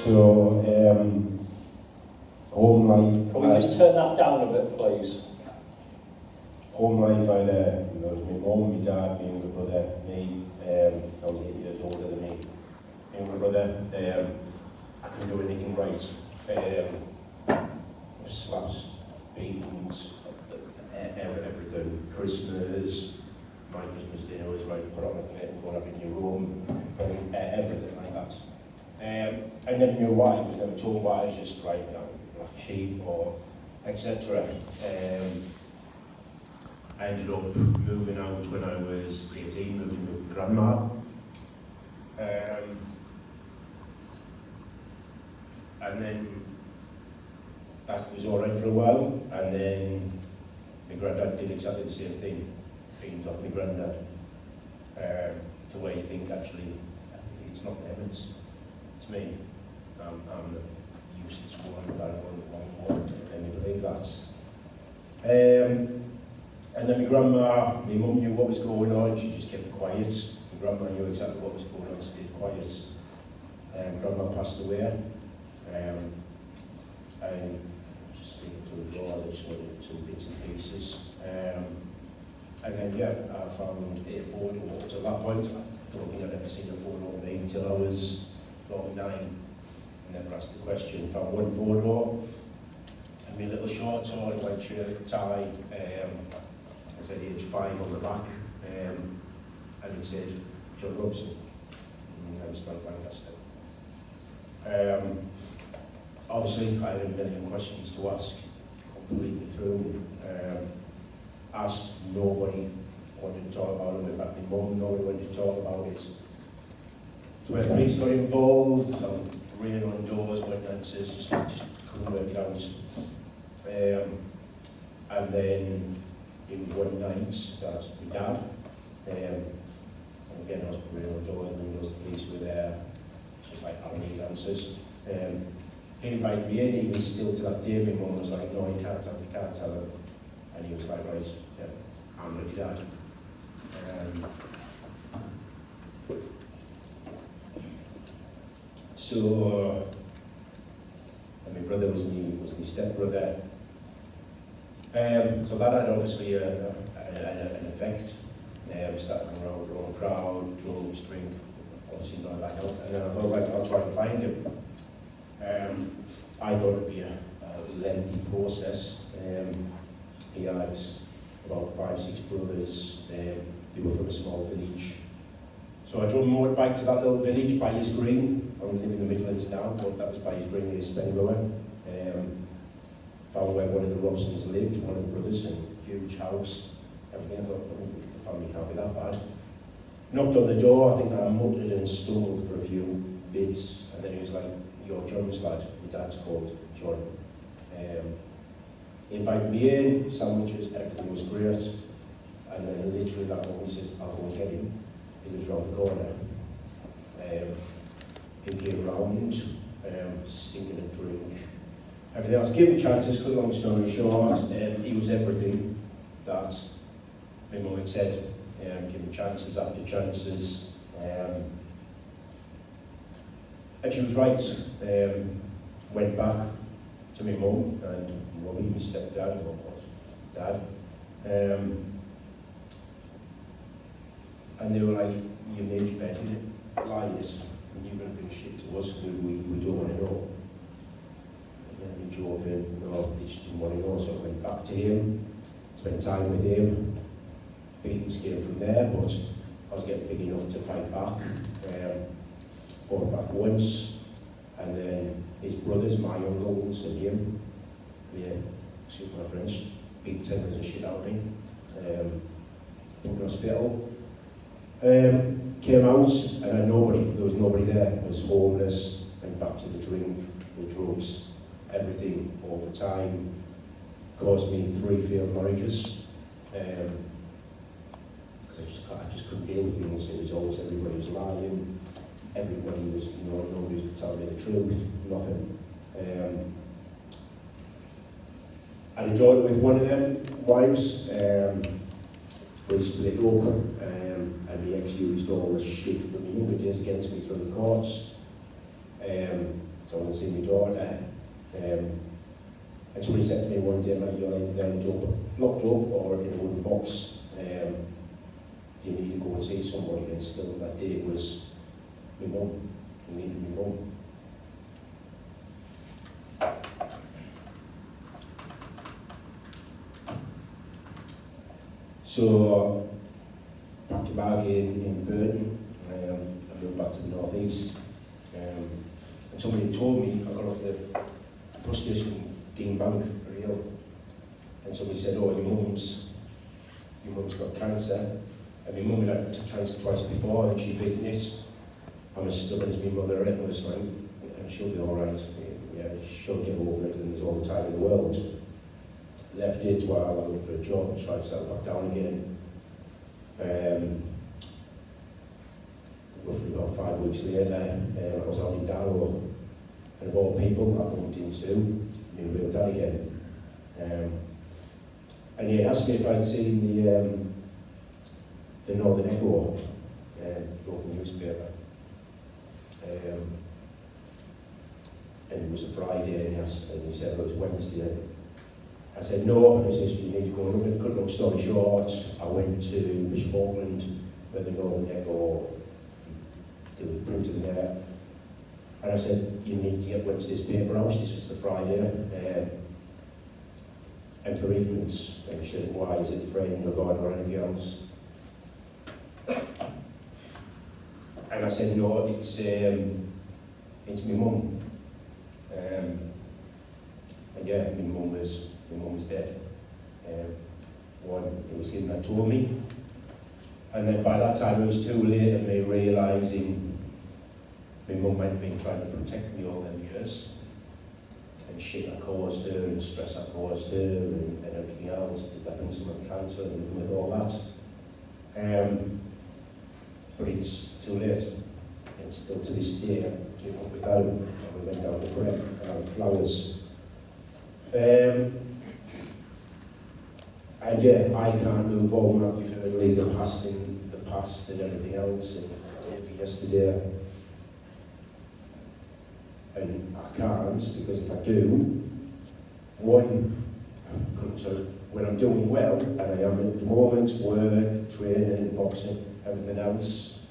So, home life. Can we just turn that down a bit, please? Home life, I there was my mum, my dad, my younger brother, me. I was 8 years older than me. My younger brother, I couldn't do anything right. Slaps, beatings, everything. Christmas, my Christmas dinner was like, put on a plate and go and have it in your room, everything like that. I never knew why, I was never told why, I was just like, you know, black sheep or etc. I ended up moving out when I was 18, moving with grandma. And then that was alright for a while, and then my granddad did exactly the same thing, beans off my granddad, to where you think actually it's not them, it's me. I'm the useless one, I don't want the wrong one, and I believe that. And then my grandma, my mum knew what was going on, she just kept quiet. My grandma knew exactly what was going on, she stayed quiet. Grandma passed away, and sleeping through the door, I just wanted some bits and pieces. And then, yeah, I found a photo. So at that point, I don't think I'd ever seen a photo of me until I was 49. I never asked the question. Found one photo, and my little shorts on, white shirt, tie. I said age 5 on the back, and it said John Robson, and I was from Lancaster. Obviously, I had a million questions to ask, completely through. Asked, nobody wanted to talk about it. Went back to my mum, nobody wanted to talk about it. So when police got involved, ringing on doors, went answers, just couldn't work it out. And then it was one night that my dad, and again I was ringing on doors, and the police were there. It's just like, I don't need answers. He invited me in, even still to that day, my mum was like, no, you can't tell him. And he was like, right, yeah, I'm not your dad. So, and my brother was my stepbrother. So that had obviously an effect. Starting around with our own crowd, drugs, drink, obviously not that helped. And then I thought, right, I'll try and find him. I thought it'd be a lengthy process. He had about 5-6 brothers. They were from a small village. So I drove a motorbike to that little village by his green. I live in the Midlands now, but that was by his green in Spennymoor. Found where one of the Robsons lived, one of the brothers, and huge house, everything. I thought, the family can't be that bad. Knocked on the door, I think I muttered and stumbled for a few bits, and then he was like, "You're John's lad, my dad's called John." He invited me in, sandwiches, everything was great, and then literally that moment he says, "I'll go and get him." He lives round the corner. He came round, stinking of drink, everything else. Give him chances, cut a long story short, he was everything that my mum had said. Give him chances after chances. And she was right. Went back to my mum and Robbie, my stepdad, or dad. And they were like, "You made your bed, didn't it? Lies. And you're going to bring shit to us, we don't want to know." And he joking, no, they just didn't want to know. So I went back to him, spent time with him. Beatings came from there, but I was getting big enough to fight back. Fought back once, and then his brothers, my uncles, and him, excuse my French, beat 10 as a shit out of me. Put in hospital. Came out, and had nobody. There was nobody there. I was homeless. Went back to the drink, the drugs, everything over time. Caused me 3 failed marriages. I just couldn't deal with things. It was always everybody was lying. Everybody was, nobody was telling me the truth. Nothing. I had a daughter with one of them wives. We split up, and the ex used all the shit from the younger days against me through the courts. So I went to see my daughter. And somebody said to me one day, like, you're locked up or in a wooden box. You need to go and see somebody. And still that day it was my mum. I needed my mum. So, back to back in Burton, I moved back to the northeast. And somebody told me, I got off the bus station, Dean Bank, Real, and somebody said, oh, your mum's got cancer. And my mum had cancer twice before, and she beaten it. I'm as stubborn as my mother, and was like, she'll be alright, yeah, she'll get over it, and there's all the time in the world. Left it while I looked for a job and tried to settle back down again. Roughly about 5 weeks later, I was out in Darrow, and of all people, I bumped into my real dad again. And he asked me if I'd seen the Northern Echo, local newspaper. And it was a Friday, and he said it was Wednesday. I said no, and he says you need to go and look at. Cut long story short, I went to Bishop Auckland, where the Northern Echo, there was printed there. And I said, you need to get Wednesday's paper out. This was the Friday. And bereavements. And she said, why is it a friend or God or anything else? And I said, no, it's my mum. And yeah, my mum was dead. One, it was him that told me. And then by that time it was too late, and me realising my mum had been trying to protect me all them years. And shit I caused her, and stress I caused her, and everything else, developing some cancer and with all that. But it's too late. And still to this day, I came up without him, and we went down to bread and flowers. And yeah, I can't move on. You've heard leave the past in the past and everything else, and yesterday. And I can't, because if I do, so when I'm doing well, and I am at the moment, work, training, boxing, everything else,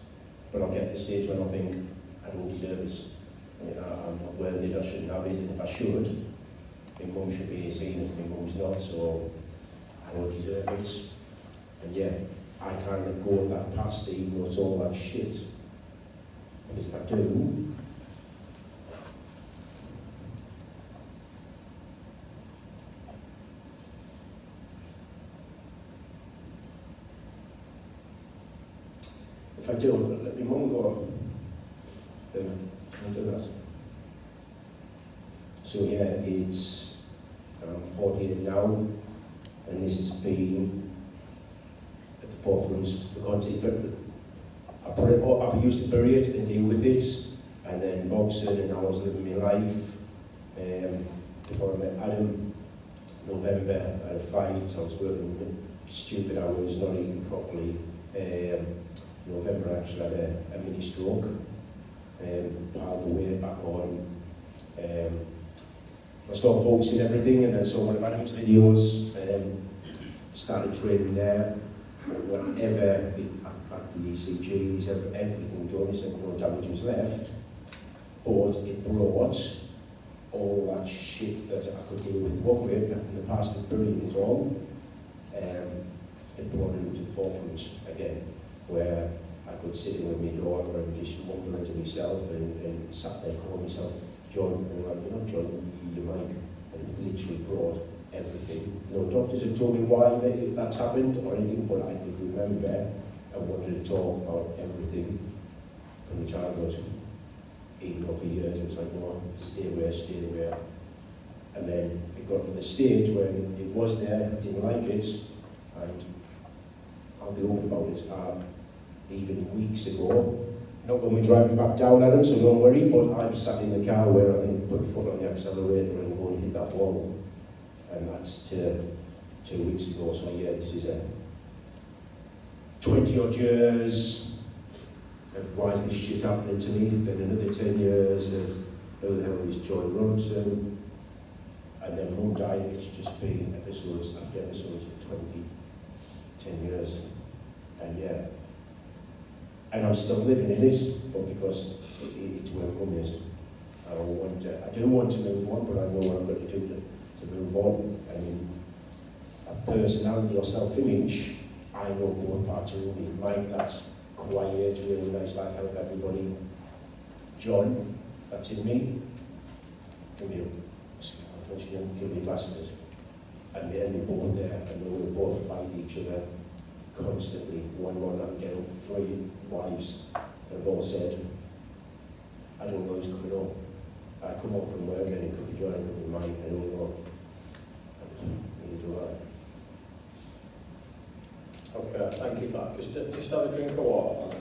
but I'll get to the stage when I think I don't deserve this. You know, I'm not worthy, I shouldn't have it, and if I should, my mum should be seen as my mum's not, so I don't deserve it. And yeah, I can't let go of that past, even though it's all that shit. Because if I do, let my mum go, then I'll do that. So yeah, it's 48 now, and this has been at the forefront of the content. I put it up, I used to bury it and deal with it, and then boxing, and I was living my life. Before I met Adam, November, I had a fight, I was working stupid hours, not eating properly. November I actually had a mini stroke, piled the weight back on. I started focusing everything, and then saw one of Adam's videos, started training there. Whatever, the ECGs, everything done, he said no damage was left, but it brought all that shit that I could deal with one way in the past of burying it all. It brought it into the forefront again, where I could sit in with my daughter and just mumbling to myself and sat there calling myself John, and I'm like, you're not John, you're Mike. And it literally brought everything. No doctors have told me why that's happened or anything, but I could remember and wanted to talk about everything from the childhood. Even though for years it was like, no, stay away. And then it got to the stage when it was there, I didn't like it, and I'll be open about it. Even weeks ago, not when we're driving back down at them, so don't worry, but I'm sat in the car where I think put my foot on the accelerator and go and hit that wall. And that's 2 weeks ago, so yeah, this is a 20 odd years of why is this shit happening to me, then another 10 years of who the hell is John Runson? And then Mum died. It's just been episodes after episodes for 10 years. And yeah, and I'm still living in this, but because it's where Mum is. I do want to move on, but I know what I've got to do to move on. I mean, a personality or self-image, I know both parts of me. Mike, that's quiet, really nice, like help everybody. John, that's in me. Give me glasses. And they're both there, and they both fight each other constantly. One that get up, 3 wives have all said, I don't know who's coming up. I come home from work and it could be John, it could be Mike, I don't know. Neither do I. Okay, thank you for that. Just have a drink of water.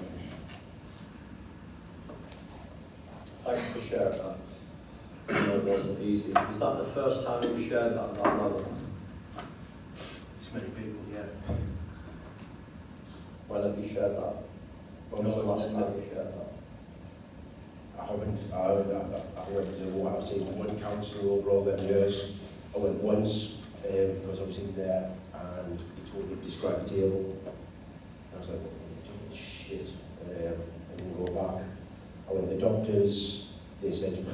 Thanks for sharing that. I know it wasn't easy. Is that the first time you've shared that level? It's many people, yeah. When have you shared that? When was the last time you shared that? I haven't. I went to, I've seen one counsellor over all them years. I went once because I was in there and he told me to describe the table. I was like, shit. I didn't go back. I went to the doctors. They said,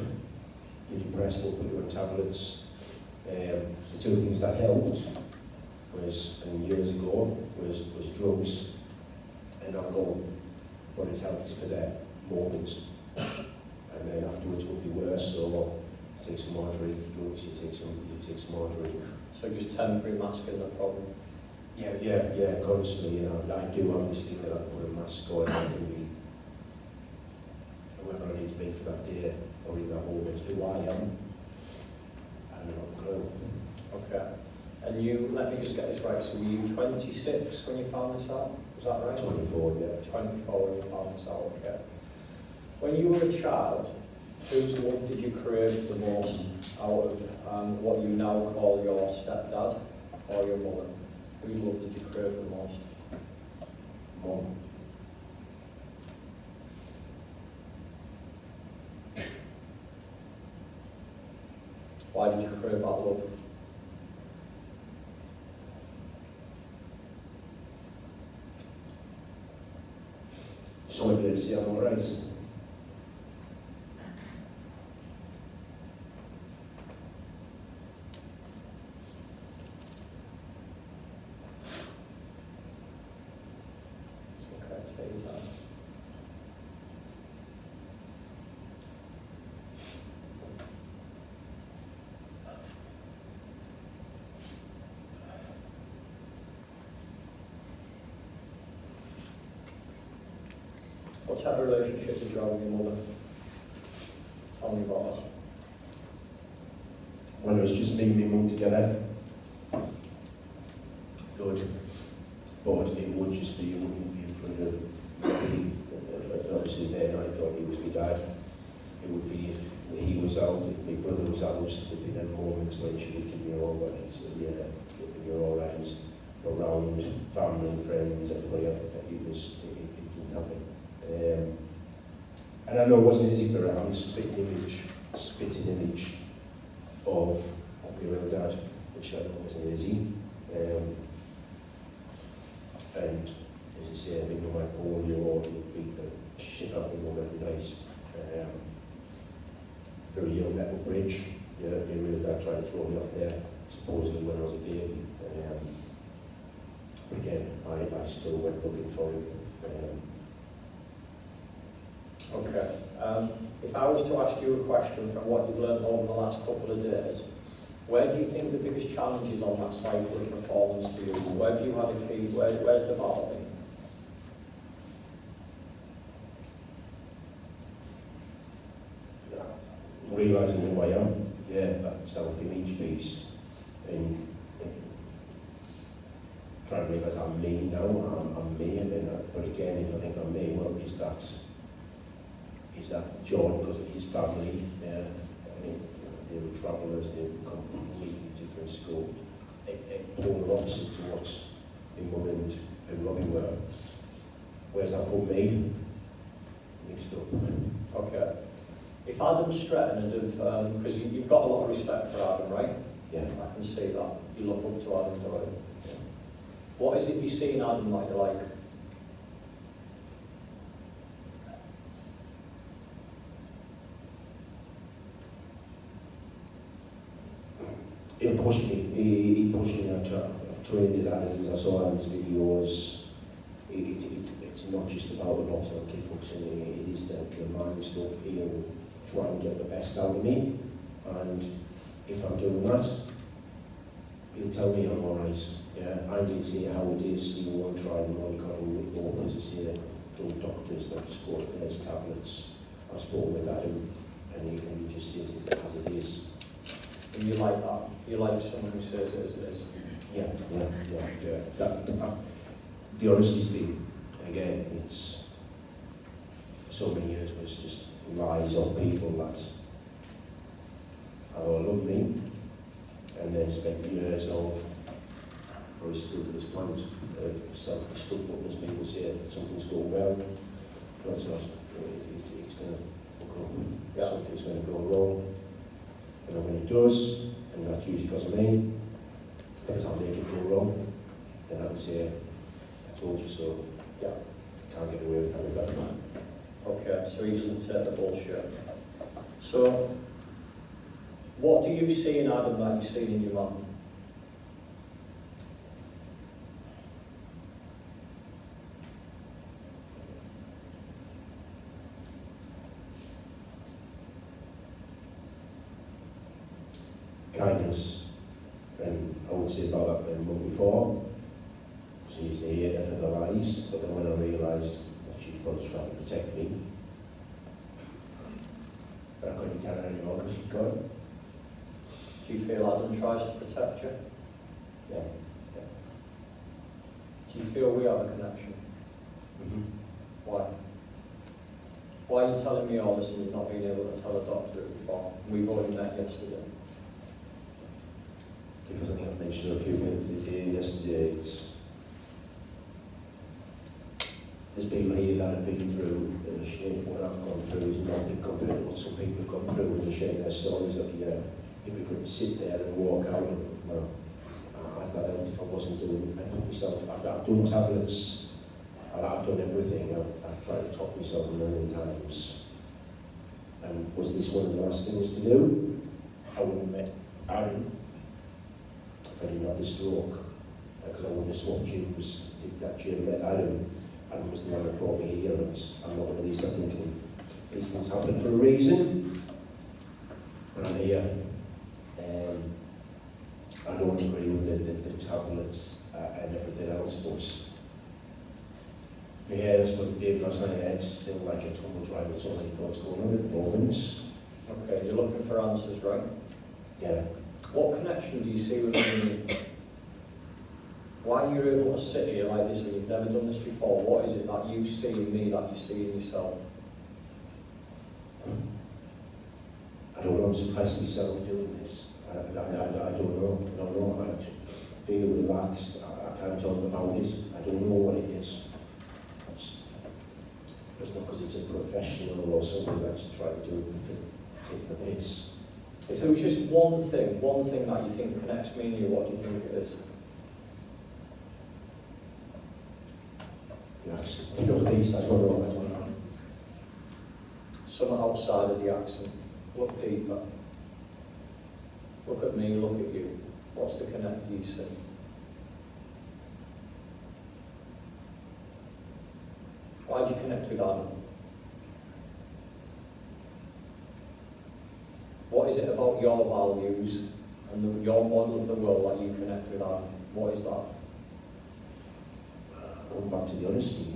you're depressed, we'll put you on tablets. The 2 things that helped was, and years ago, was drugs and alcohol. But it helped for that moments. And then afterwards it would be worse, so take some more drink, drugs, you take some more drink. So just temporary masking the problem? Yeah, constantly, you know. I do have this thing that I put a mask on, I can be whoever I need to be for that day, or in that moment, who I am, and I'm not grown. Okay. And you, let me just get this right, so were you 26 when you found this out? Was that right? 24, yeah. 24 when you found this out, okay. When you were a child, whose love did you crave the most out of what you now call your stepdad or your mother? Whose love did you crave the most? Mum. Why did you crave that love? So I did see I'm all right. Okay, take your time. What type of relationship did you have with your mother? Tell me about that. When it was just me and my mum together, good. But it would just be, it wouldn't be in front of me. Obviously then I thought he was my dad. It would be if he was out, if my brother was out, it would be them moments when she would give me all that. So yeah, give me all right. Around family, friends, everybody else, it didn't happen. And I know it wasn't easy for her. I'm a spitting image of my real dad, which I know wasn't easy. And as I say, I think I might call you or beat the shit out of me every night. Very young at the bridge. Yeah, my real dad tried to throw me off there, supposedly when I was a baby. Again, I still went looking for him. Okay. If I was to ask you a question from what you've learned over the last couple of days, where do you think the biggest challenge is on that cycle of performance for you? Where have you had a key? Where's the battle been? Realising who I am, yeah, that self-image piece, and trying to realise I'm me now, I'm me, and then, but again, if I think I'm me, well, is that John because of his family? Yeah, I mean, they were travellers, they were completely different scope, polar opposite to what my mum and Robbie were. Where's that put me? Mixed up. Okay. If Adam Stretton had have, because you've got a lot of respect for Adam, right? Yeah. I can see that. You look up to Adam, don't you? Yeah. What is it you see in Adam that you like? He pushed me. He pushed me. I've trained it out of I saw Adam's videos. It's not just about the boxing or kickboxing. It is the mind stuff. He'll try and get the best out of me. And if I'm doing that, he'll tell me I'm alright. Yeah, I need to see how it is. He won't try and monitor with all this here. Those doctors that just go to his tablets. I've spoken with Adam, and he just says it as it is. And you like that? You like someone who says it as it is? Yeah. The honesty thing, again, it's so many years, but it's just lies of people that love me, and then spent years of, or still to this point, of self-destruct, as people say, if something's going well, no, it's not. It's going to fuck up. Yeah. Something's going to go wrong. And when it does, and that's usually because of me, because I'll make it go wrong, then I would say, I told you so. Yeah. Can't get away with that. Okay, so he doesn't take the bullshit. So, what do you see in Adam that you see in your mum? Kindness, and I would say about that mum before. She used to hate her for the lies, but then when I realised that she was trying to protect me, but I couldn't tell her anymore because she's gone. Do you feel Adam tries to protect you? Yeah. Do you feel we have a connection? Mm-hmm. Why? Why are you telling me all this and you've not been able to tell a doctor it before? We've only met yesterday. Because I think I've mentioned a few minutes yesterday, there's people here that have been through the shape what I've gone through is nothing compared to what some people have gone through and share their stories that people could sit there and walk out and I thought if I wasn't doing I put myself I've done tablets, I've done everything, I've tried to top myself a million times. And was this one of the last things to do? I wouldn't have met Aaron if I didn't have the stroke, because I wouldn't have swapped gyms if that gym met Aaron. Aaron was the one that brought me here, and I'm not one of these that thinking these things happen for a reason. But I'm here. I don't agree with the tablets and everything else, but my hair is put Dave last night, it's still like a tumble drive, it's all like what's going on at the moment. Okay, you're looking for answers, right? Yeah. What connection do you see with me? Why are you able to sit here like this when you've never done this before? What is it that you see in me that you see in yourself? I don't know, I'm surprised myself doing this. I don't know. I feel relaxed. I can't talk about this. I don't know what it is. It's not because it's a professional or something that's trying to take the piss. If there was just one thing that you think connects me and you, what do you think it is? Yes. You know, these, I don't know. Something outside of the accent. Look deeper. Look at me, look at you. What's the connect you see? Why do you connect with Adam? What is it about your values and your model of the world that you connect with Adam? What is that? Going back to the honesty,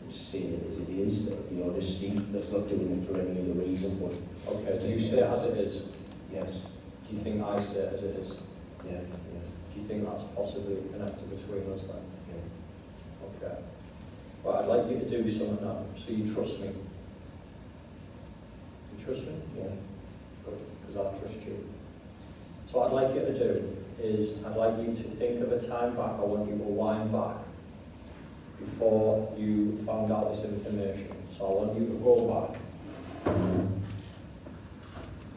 saying it as it is, the honesty, that's not doing it for any other reason, but... Okay, do you say it as it is? Yes. Do you think I say it as it is? Yeah. Do you think that's possibly a connector between us then? Yeah. Okay. Right, I'd like you to do something now, so you trust me. You trust me? Yeah. Good, because I trust you. So what I'd like you to do is, I'd like you to think of a time back, I want you to wind back before you found out this information. So I want you to go back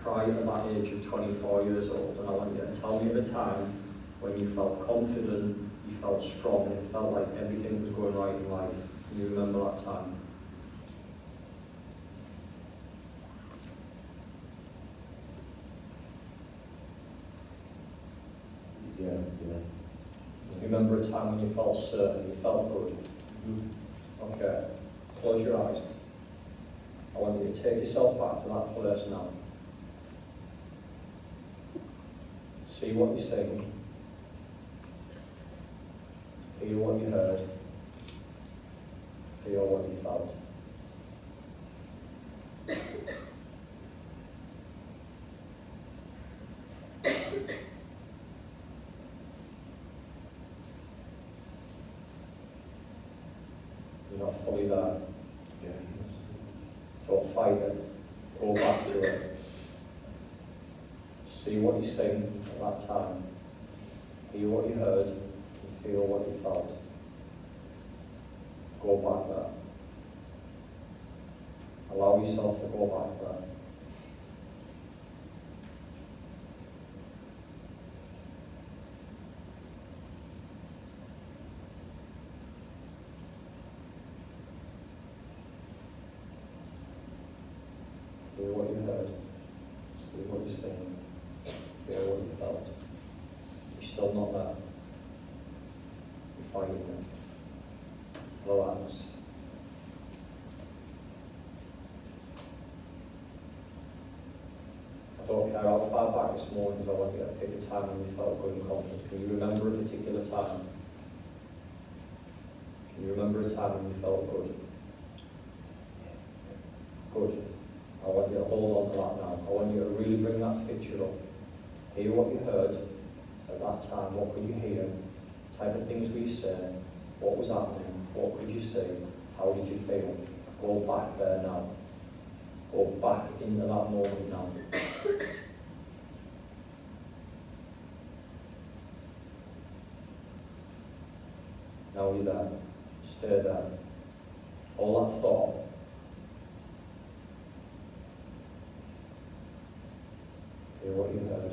prior to that age of 24 years old, and I want you to tell me of a time when you felt confident, you felt strong, it felt like everything was going right in life. Can you remember that time? Yeah. You remember a time when you felt certain, you felt good? Okay, close your eyes. I want you to take yourself back to that place now. See what you're seeing. Hear what you heard. Feel what you felt. You're not fully there. Yeah. Don't fight it. Go back to it. See what you're seeing at that time. Hear what you heard. And feel what you felt. Go back there. Allow yourself to go back there. Hear what you heard. See what you're seeing. Feel what you felt. You're still not there. You're fighting it. Relax. I don't care how far back this morning, I want you to pick a time when you felt good and confident. Can you remember a particular time? Can you remember a time when you felt good? Good. I want you to hold on to that now. I want you to really bring that picture up. Hear what you heard at that time. What could you hear? What type of things were you saying? What was happening? What could you see? How did you feel? Go back there now. Go back into that moment now. Now you're there. Stay there. All that thought. Hear what you heard.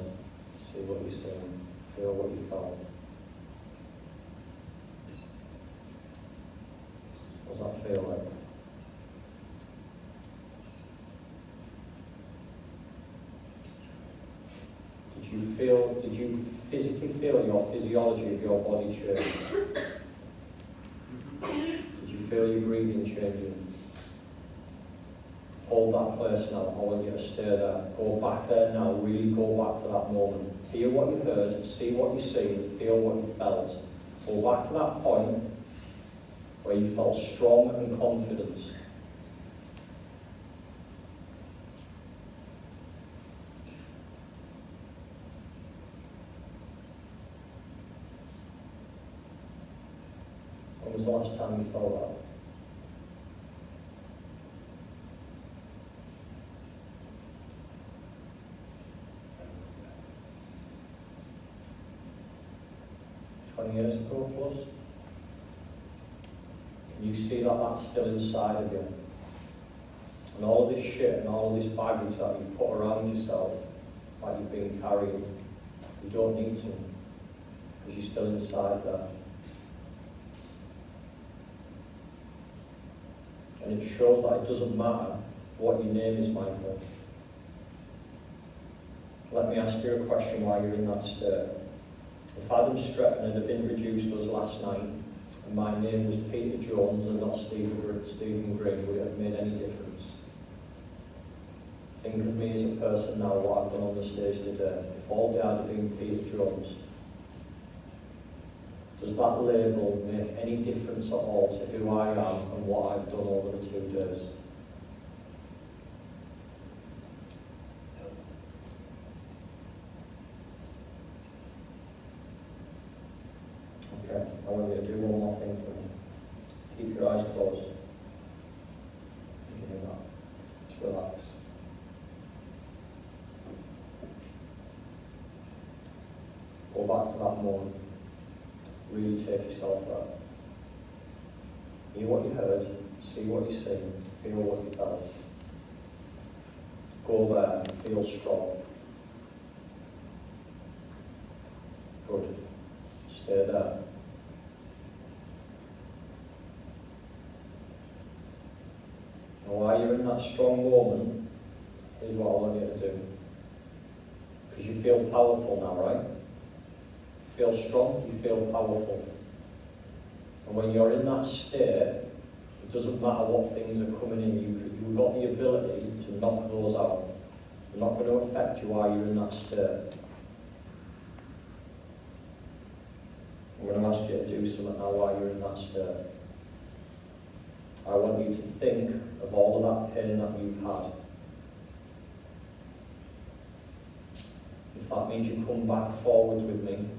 See what you're seeing. Feel what you felt. What does that feel like? Did you physically feel your physiology of your body change? Did you feel your breathing changing? Hold that place now. I want you to stay there. Go back there now. Really go back to that moment. Hear what you heard. See what you seen. Feel what you felt. Go back to that point where you felt strong and confident. When was the last time you felt that? Years ago plus? Can you see that that's still inside of you? And all of this shit and all of this baggage that you've put around yourself, like you've been carrying, you don't need to, because you're still inside there. And it shows that it doesn't matter what your name is, Michael. Let me ask you a question while you're in that state. If Adam Stretton had introduced us last night, and my name was Peter Jones and not Stephen Green, would it have made any difference? Think of me as a person now, what I've done on the stage today. If all day I'd have been Peter Jones, does that label make any difference at all to who I am and what I've done over the 2 days? Okay, I want you to do one more thing for me. Keep your eyes closed. Do that. Just relax. Go back to that moment. Really take yourself there. Hear what you heard, see what you seen, feel what you felt. Go there and feel strong. Good. Stay there. Now while you're in that strong moment, here's what I want you to do. Because you feel powerful now, right? You feel strong, you feel powerful. And when you're in that state, it doesn't matter what things are coming in, you've got the ability to knock those out. They're not going to affect you while you're in that state. I'm going to ask you to do something now while you're in that state. I want you to think of all of that pain that you've had. If that means you come back forward with me,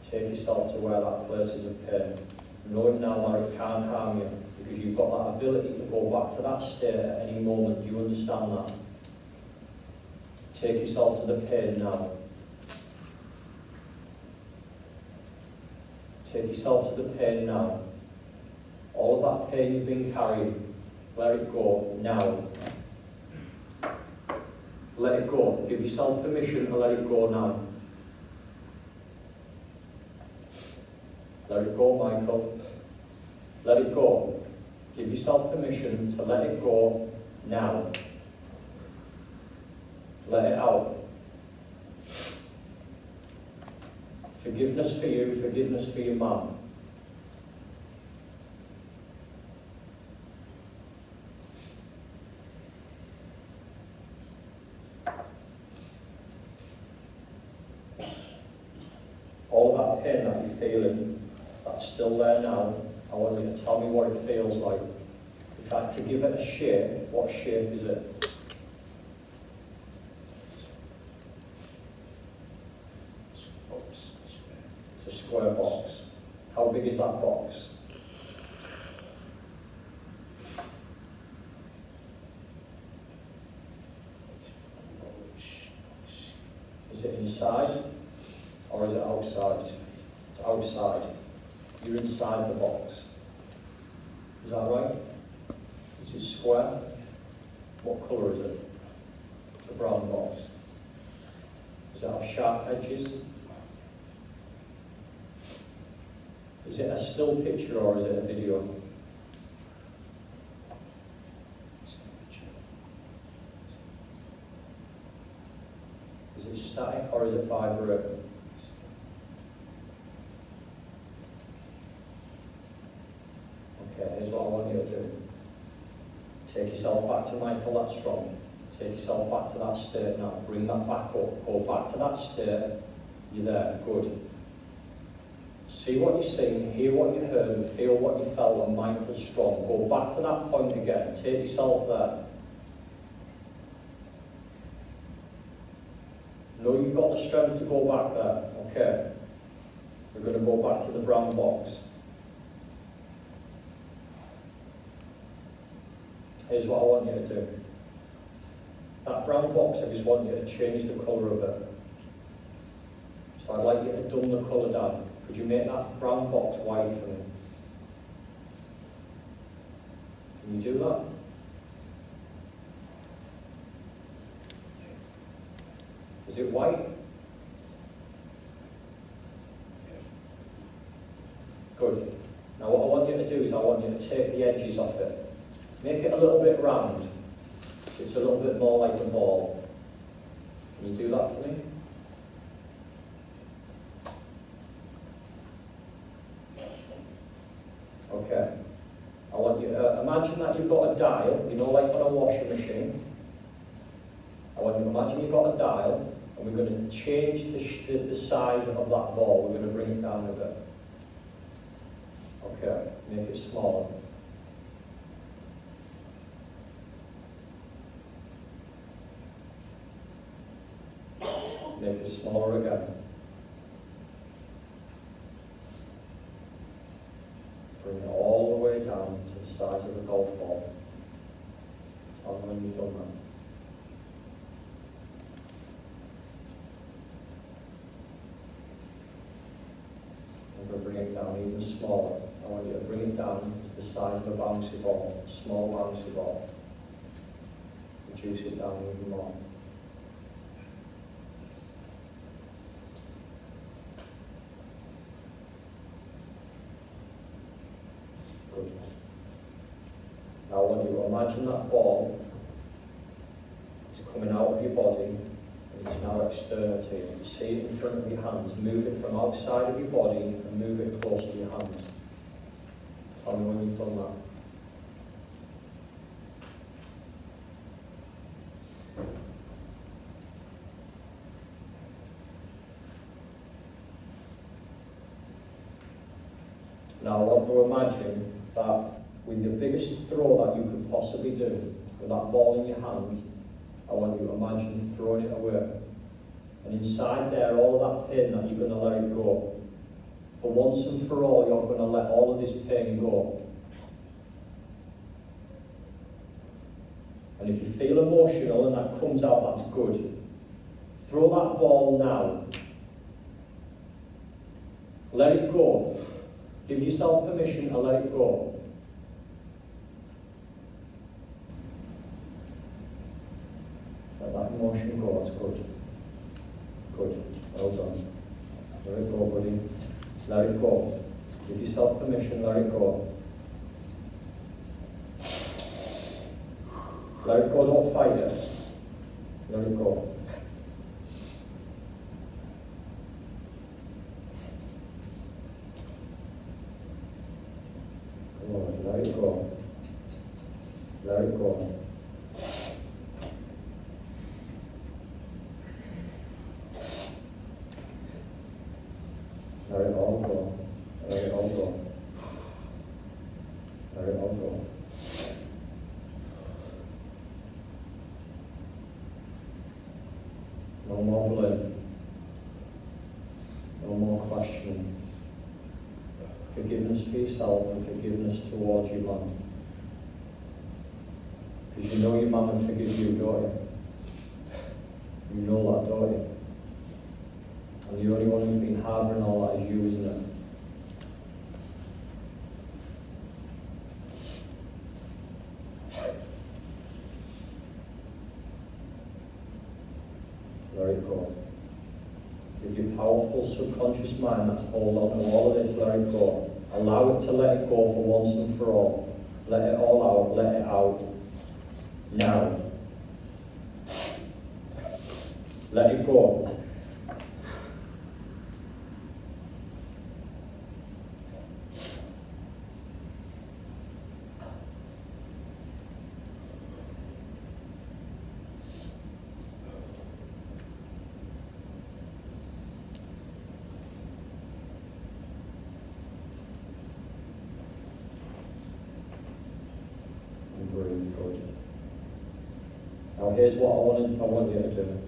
take yourself to where that place is of pain. Knowing now that it can't harm you, because you've got that ability to go back to that state at any moment. Do you understand that? Take yourself to the pain now. Take yourself to the pain now. All of that pain you've been carrying, let it go now. Let it go. Give yourself permission to let it go now. Let it go, Michael. Let it go. Give yourself permission to let it go now. Let it out. Forgiveness for you, forgiveness for your mum. All that pain that you're feeling, that's still there now. I want you to tell me what it feels like. In fact, to give it a shape, what shape is it? It's a square box. How big is that box? Is it inside or is it outside? It's outside. You're inside the box. Is that right? Is it square? What colour is it? It's a brown box. Does it have sharp edges? Is it a still picture or is it a video? Is it static or is it vibrating? Okay, here's what I want you to do. Take yourself back to Michael, that's strong. Take yourself back to that state now. Bring that back up. Go back to that state. You're there. Good. See what you're seeing, hear what you heard, and feel what you felt when Michael's strong. Go back to that point again. Take yourself there. Know you've got the strength to go back there. Okay. We're going to go back to the brown box. Here's what I want you to do. That brown box, I just want you to change the colour of it. So I'd like you to dumb the colour down. Could you make that brown box white for me? Can you do that? Is it white? Good. Now what I want you to do is I want you to take the edges off it. Make it a little bit round. So it's a little bit more like a ball. Can you do that for me? Okay. I want you to imagine that you've got a dial, you know, like on a washing machine. I want you to imagine you've got a dial, and we're going to change the size of that ball. We're going to bring it down a bit. Okay, make it smaller. Make it smaller again. Bring it all the way down to the size of a golf ball. Tell me when you've done that. I'm going to bring it down even smaller. I want you to bring it down to the size of a bouncy ball, a small bouncy ball. Reduce it down even more. imagine that ball is coming out of your body and it's now external to you. You see it in front of your hands. Move it from outside of your body and move it close to your hands. Tell me when you've done that. Now I want to imagine that with the biggest throw that you could possibly do, with that ball in your hand, I want you to imagine throwing it away. And inside there, all of that pain that you're going to let it go. For once and for all, you're going to let all of this pain go. And if you feel emotional and that comes out, that's good. Throw that ball now. Let it go. Give yourself permission to let it go. Let that emotion go, it's good. Good, well done. Let it go, buddy. Let it go. Give yourself permission, let it go. Let it go, don't fight it. Let it go. Come on, let it go. Let it go. Let it all go. Let it all go. Let it all go. No more blame. No more questioning. Forgiveness for yourself and forgiveness towards your mum. Because you know your mum will forgive you, don't you? You know that, don't you? And the only one who's been harbouring all that is you, isn't it? Let it go. With your powerful subconscious mind that's hold on to all of this, let it go. Allow it to let it go for once and for all. Let it all out, let it out. Now. Let it go. Breathe, good. Now here's what I want you to do.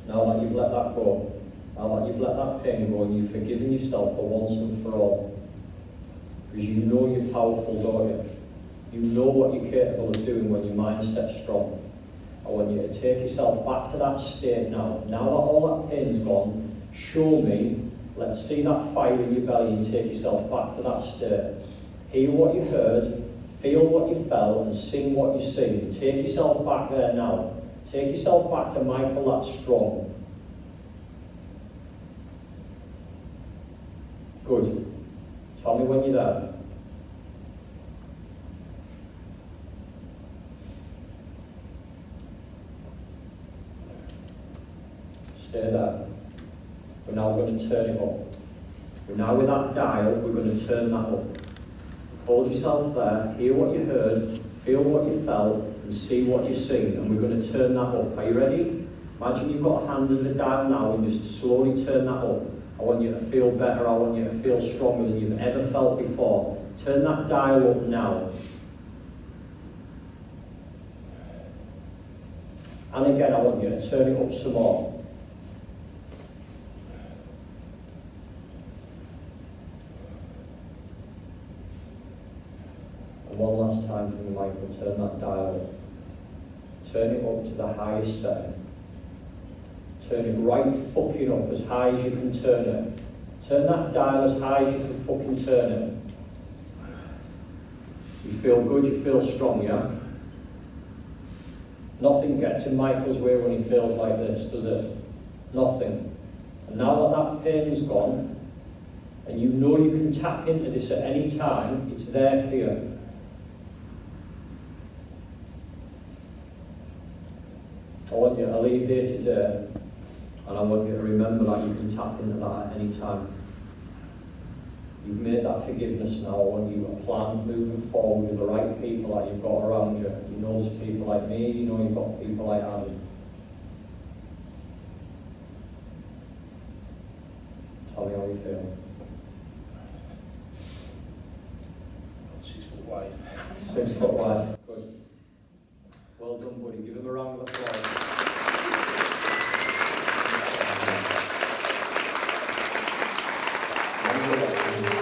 Now that you've let that go, now that you've let that pain go and you've forgiven yourself for once and for all, because you know you're powerful, don't you? You know what you're capable of doing when your mind's set strong. I want you to take yourself back to that state now. Now that all that pain's gone, show me, let's see that fire in your belly and take yourself back to that state. Hear what you heard, feel what you felt, and sing what you sing. Take yourself back there now. Take yourself back to Michael that's strong. Good. Tell me when you're there. Stay there. We're now going to turn it up. We're now with that dial, we're going to turn that up. Hold yourself there, hear what you heard, feel what you felt, and see what you sing, and we're going to turn that up. Are you ready? Imagine you've got a hand on the dial now and just slowly turn that up. I want you to feel better, I want you to feel stronger than you've ever felt before. Turn that dial up now. And again, I want you to turn it up some more. One last time for me, Michael, turn that dial up. Turn it up to the highest setting. Turn it right fucking up as high as you can turn it. Turn that dial as high as you can fucking turn it. You feel good, you feel strong, yeah? Nothing gets in Michael's way when he feels like this, does it? Nothing. And now that that pain is gone, and you know you can tap into this at any time, it's there for you. I want you to leave here today, and I want you to remember that you can tap into that at any time. You've made that forgiveness now. I want you to plan moving forward with the right people that you've got around you. You know there's people like me, you know you've got people like Andy. Tell me how you feel. 6 foot wide. 6 foot wide. Good. Well done, buddy. Give him a round of applause. Thank you.